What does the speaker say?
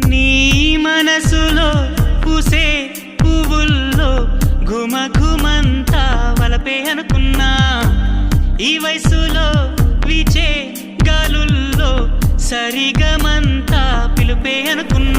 నీ మనసులో పూసే పువ్వుల్లో ఘుమఘుమంతా వలపే అనుకున్నా. ఈ వయసులో వీచే గాలుల్లో సరిగమంతా పిలుపే అనుకున్నా.